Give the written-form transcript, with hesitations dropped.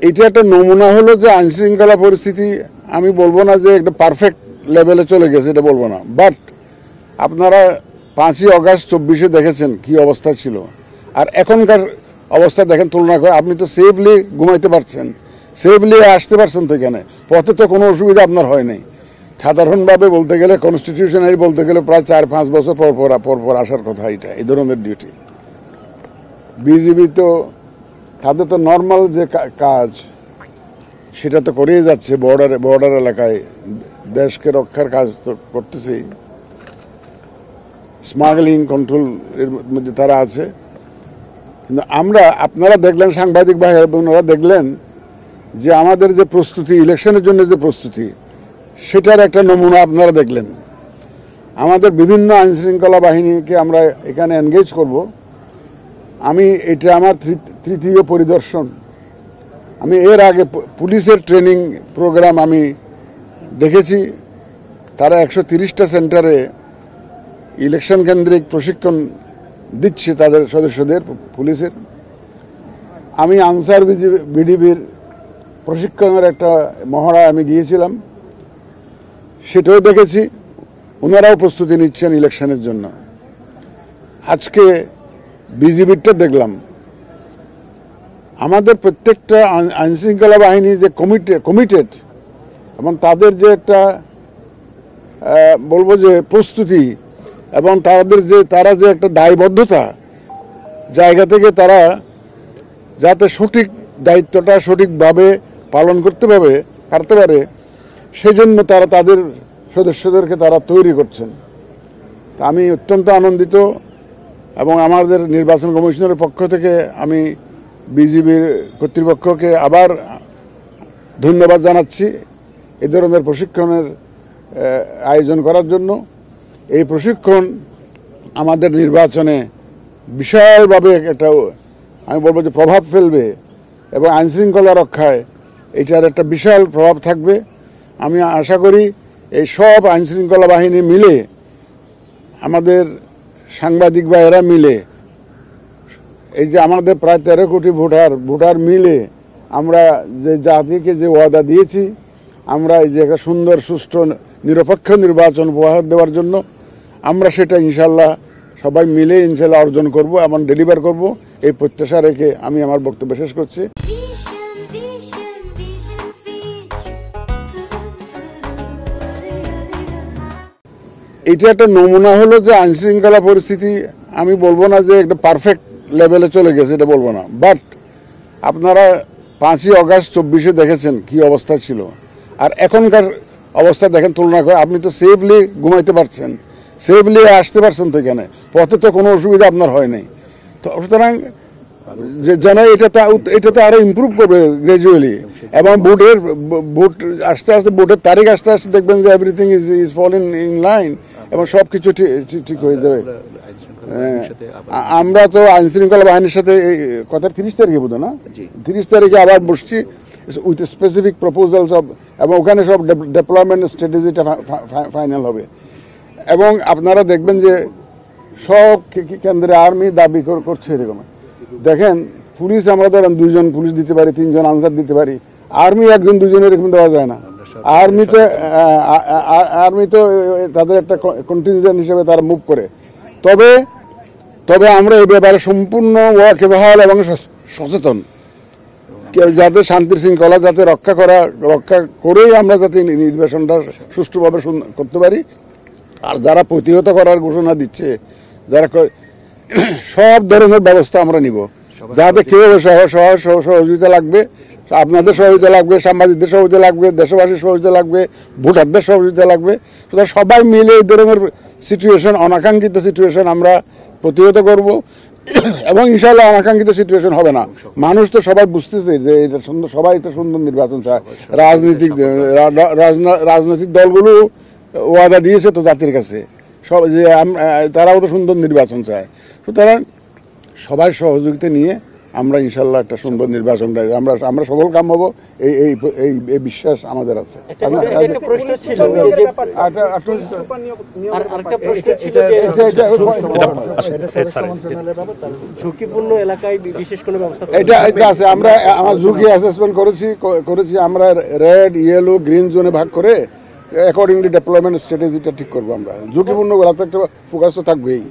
এটা একটা নমুনা হলো যে আইনশৃঙ্খলা পরিস্থিতি আমি বলবো না যে একটা পারফেক্ট লেভেলে চলে গেছে, এটা বলবো না, বাট আপনারা 5ই আগস্ট 24-এ দেখেছেন কি অবস্থা ছিল, আর এখনকার অবস্থা দেখেন তুলনা করে। আপনি তো সেফলি ঘুমাইতে পারছেন, সেফলি আসতে পারছেন, তো এখানে পথে তো কোনো অসুবিধা আপনার হয় নাই। সাধারণভাবে বলতে গেলে কনস্টিটিউশনারি বলতে গেলে প্রায় 4-5 বছর পর পর আসার কথা। এটা এই ধরনের ডিউটি বিজিবি তো তাদের তো নর্মাল যে কাজ সেটা তো করেই যাচ্ছে। বর্ডার এলাকায় দেশকে রক্ষার কাজ তো করতেছেই, স্মাগলিং কন্ট্রোল এর মধ্যে তারা আছে। কিন্তু আপনারা দেখলেন, সাংবাদিক ভাই বোনেরা দেখলেন যে আমাদের যে প্রস্তুতি, ইলেকশনের জন্য যে প্রস্তুতি, সেটার একটা নমুনা আপনারা দেখলেন। আমাদের বিভিন্ন আইনশৃঙ্খলা বাহিনীকে আমরা এখানে এনগেজ করব। এটা আমার তৃতীয় পরিদর্শন। আমি এর আগে পুলিশের ট্রেনিং প্রোগ্রাম আমি দেখেছি, তারা 130টা সেন্টারে ইলেকশন কেন্দ্রিক প্রশিক্ষণ দিচ্ছে তাদের সদস্যদের পুলিশের। আমি আনসার বিডিবির প্রশিক্ষণের একটা মহড়ায় আমি গিয়েছিলাম, সেটাও দেখেছি। ওনারাও প্রস্তুতি নিচ্ছেন ইলেকশনের জন্য। আজকে বিজিবিরটা দেখলাম। আমাদের প্রত্যেকটা আইনশৃঙ্খলা বাহিনী যে কমিটেড এবং তাদের যে একটা বলবো যে প্রস্তুতি এবং তারা যে একটা দায়বদ্ধতা জায়গা থেকে তারা যাতে সঠিক দায়িত্বটা সঠিকভাবে পালন করতে পারে, সেই জন্য তারা তাদের সদস্যদেরকে তারা তৈরি করছেন। তা আমি অত্যন্ত আনন্দিত এবং আমাদের নির্বাচন কমিশনের পক্ষ থেকে আমি বিজিবির কর্তৃপক্ষকে আবার ধন্যবাদ জানাচ্ছি এই ধরনের প্রশিক্ষণের আয়োজন করার জন্য। এই প্রশিক্ষণ আমাদের নির্বাচনে বিশালভাবে একটা আমি বলবো যে প্রভাব ফেলবে এবং আইনশৃঙ্খলা রক্ষায় এটার একটা বিশাল প্রভাব থাকবে। আমি আশা করি এই সব আইনশৃঙ্খলা বাহিনী মিলে, আমাদের সাংবাদিক ভাইয়েরা মিলে, এই যে আমাদের প্রায় 13 কোটি ভোটার মিলে আমরা যে জাতিকে যে ওয়াদা দিয়েছি, আমরা এই যে একটা সুন্দর সুষ্ঠু নিরপেক্ষ নির্বাচন উপহার দেওয়ার জন্য আমরা সেটা ইনশাল্লাহ সবাই মিলে ইনশাল্লাহ অর্জন করব এবং ডেলিভার করব, এই প্রত্যাশা রেখে আমি আমার বক্তব্য শেষ করছি। এটা একটা নমুনা হলো যে আইনশৃঙ্খলা পরিস্থিতি আমি বলবো না যে একটা পারফেক্ট লেভেলে চলে গেছে, এটা বলবো না, বাট আপনারা 5ই আগস্ট 24-এ দেখেছেন কি অবস্থা ছিল, আর এখনকার অবস্থা দেখেন তুলনা করে। আপনি তো সেফলি ঘুমাইতে পারছেন, সেফলি আসতে পারছেন, তো এখানে পথে তো কোনো অসুবিধা আপনার হয় নাই। তো সুতরাং যেন এটাতে আরো ইমপ্রুভ করবে গ্রাজুয়ালি, এবং ভোট আস্তে আস্তে, ভোটের তারিখ আস্তে আস্তে দেখবেন যে everything is fall in line এবং সবকিছু ঠিক হয়ে যাবে। আমরা তো আইন শৃঙ্খলা বাহিনীর সাথে কথা 30 তারিখে বোধ না, 30 তারিখে আবার বসছি উইথ স্পেসিফিক প্রপোজালস এবং ওখানে সব ডেভেলপমেন্ট স্ট্র্যাটেজিটা ফাইনাল হবে। এবং আপনারা দেখবেন যে সব কেন্দ্রে আর্মি দাবি করছে এরকম। দেখেন পুলিশ আমরা ধরেন 2জন পুলিশ দিতে পারি, 3জন আনসার দিতে পারি, আর্মি 1-2 এরকম দেওয়া যায় না। আর্মি তো তাদের একটা কন্টিনজেন্ট হিসেবে তারা মুভ করে। তবে আমরা এই ব্যাপারে সম্পূর্ণ ওয়াকিবহাল এবং সচেতন, যাতে শান্তি শৃঙ্খলা যাতে রক্ষা করেই আমরা যাতে নির্বাচনটা সুষ্ঠুভাবে করতে পারি। আর যারা প্রতিহত করার ঘোষণা দিচ্ছে, যারা সব ধরনের ব্যবস্থা আমরা নিব, যাতে কেউ সহযোগিতা লাগবে, আপনাদের সহযোগিতা লাগবে, সাংবাদিকদের সহযোগিতা লাগবে, দেশবাসীর সহযোগিতা লাগবে, ভোটারদের সহযোগিতা লাগবে। সবাই মিলে এই ধরনের সিচুয়েশন, অনাকাঙ্ক্ষিত সিচুয়েশন আমরা প্রতিহত করব এবং ইনশাআল্লাহ অনাকাঙ্ক্ষিত সিচুয়েশন হবে না। মানুষ তো সবাই বুঝতেছে যে এটা সুন্দর, সবাই তো সুন্দর নির্বাচন চায়। রাজনৈতিক দলগুলো ওয়াদা দিয়েছে তো জাতির কাছে, সব যে তারাও তো সুন্দর নির্বাচন চায়। সুতরাং সবাই সহযোগিতা নিয়ে আমরা ইনশাল্লাহ একটা সুন্দর নির্বাচন আমরা সফল কাম হবো এই বিশ্বাস আমাদের আছে। একটা প্রশ্ন ছিল আরেকটা প্রশ্ন ছিল ঝুঁকিপূর্ণ এলাকায় বিশেষ কোনো ব্যবস্থা এটা আছে। আমরা আমার ঝুঁকি অ্যাসেসমেন্ট করেছি আমরা রেড ইয়েলো গ্রিন জোনে ভাগ করে অ্যাকর্ডিংলি ডেভেলপমেন্ট স্ট্র্যাটেজিটা ঠিক করবো। আমরা ঝুঁকিপূর্ণ গুলাতে একটা ফোকাস তো থাকবেই।